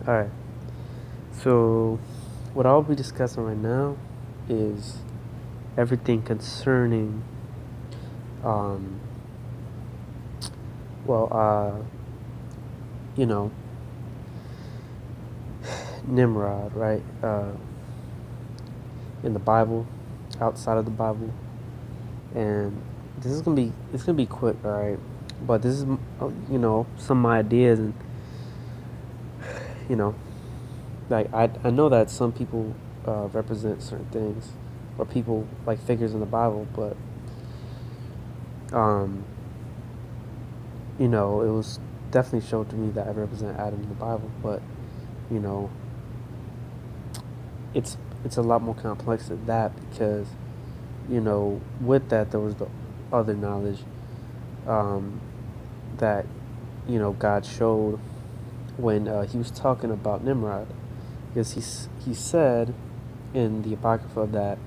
Alright, so what I'll be discussing right now is everything concerning, um, well, you know, Nimrod, right? In the Bible, outside of the Bible, and it's gonna be quick, alright? But this is, some ideas, and you know, like I know that some people represent certain things, or people like figures in the Bible, but um, it was definitely shown to me that I represent Adam in the Bible, but you know, it's it's a lot more complex than that because with that there was the other knowledge um, that God showed when he was talking about Nimrod, because he said in the Apocrypha that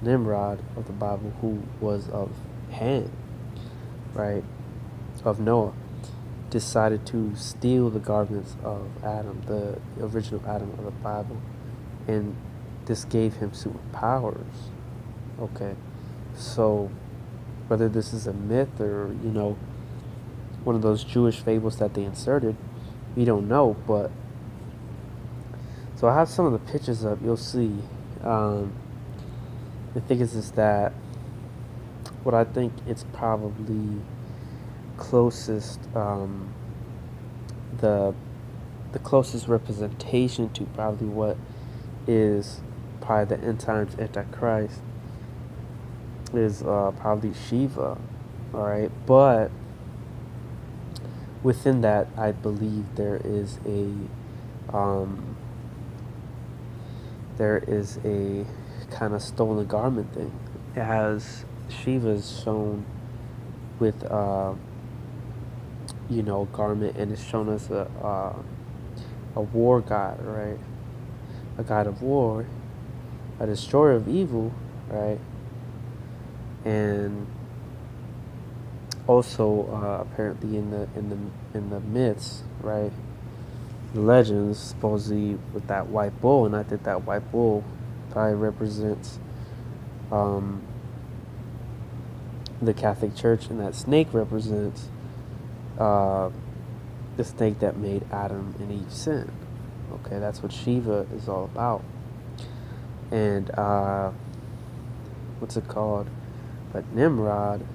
Nimrod of the Bible, who was of Ham, right, of Noah, decided to steal the garments of Adam, the original Adam of the Bible, and this gave him superpowers. Okay, so whether this is a myth or one of those Jewish fables that they inserted, we don't know. But so I have some of the pictures up. You'll see. The thing is that what I think it's probably closest, the closest representation to probably what is probably the end times Antichrist is probably Shiva, all right. But within that, I believe there is a kind of stolen garment thing. It has Shiva's shown with garment, and it's shown as a war god, right? A god of war, a destroyer of evil, right? And also apparently in the myths, right? The legends, supposedly with that white bull, and I think that white bull probably represents the Catholic Church, and that snake represents the snake that made Adam and Eve sin. Okay, that's what Shiva is all about. And what's it called? But Nimrod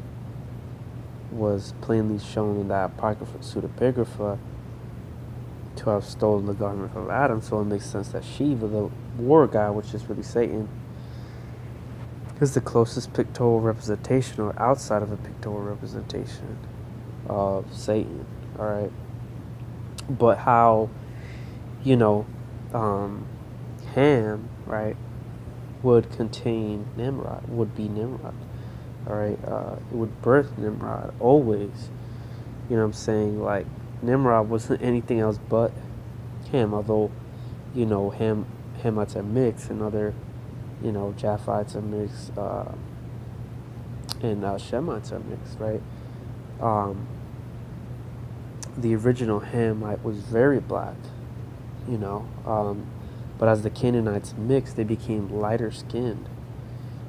was plainly shown in that Apocrypha pseudepigrapha to have stolen the garment of Adam, so it makes sense that Shiva, the war god, which is really Satan, is the closest pictorial representation, or outside of a pictorial representation, of Satan. All right, but how Ham, right, would contain Nimrod, would be Nimrod. All right, it would birth Nimrod always. You know what I'm saying? Like, Nimrod wasn't anything else but Ham, although Hamites are mixed, and other Japhites are mixed, and Shemites are mixed, right? The original Hamite was very black, but as the Canaanites mixed, they became lighter skinned,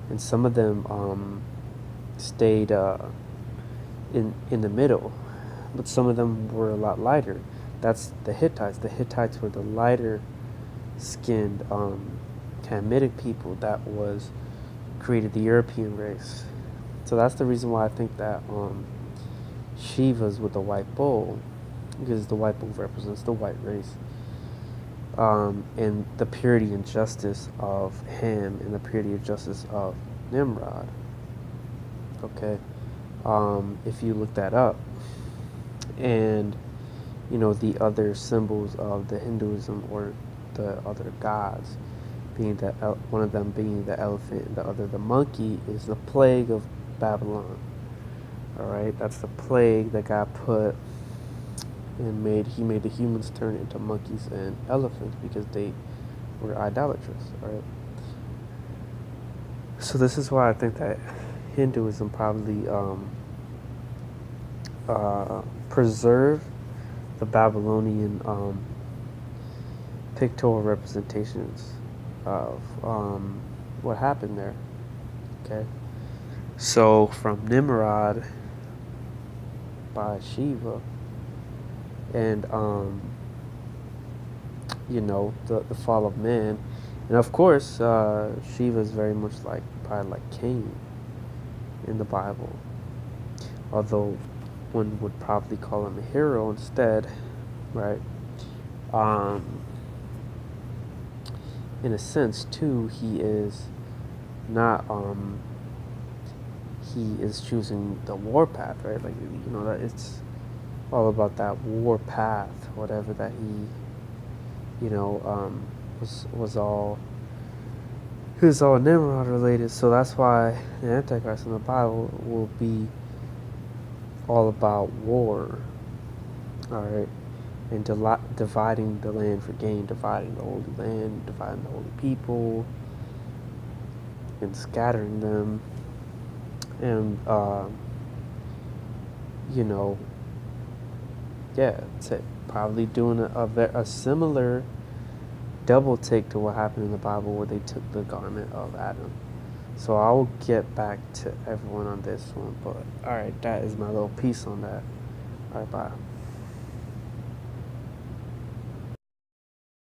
and some of them stayed in the middle, but some of them were a lot lighter. That's the Hittites. The Hittites were the lighter skinned Hamitic people that was created the European race. So that's the reason why I think that Shiva's with the white bull, because the white bull represents the white race, and the purity and justice of Ham, and the purity and justice of Nimrod. Okay, if you look that up, and the other symbols of the Hinduism, or the other gods, being that one of them being the elephant, and the other the monkey, is the plague of Babylon. All right, that's the plague that God put and he made the humans turn into monkeys and elephants because they were idolatrous. All right. So this is why I think that Hinduism probably preserved the Babylonian pictorial representations of what happened there. Okay, so from Nimrod by Shiva, and the fall of man, and of course Shiva is very much probably like Cain in the Bible, although one would probably call him a hero instead, right? In a sense too, he is not he is choosing the war path, right? Like, that it's all about that war path, whatever that he was all Nimrod related. So that's why the Antichrist in the Bible will be all about war, all right, and dividing the land for gain, dividing the holy land, dividing the holy people, and scattering them, and that's it. Probably doing a similar double take to what happened in the Bible, where they took the garment of Adam. So I will get back to everyone on this one, but all right, that is my little piece on that. All right, bye.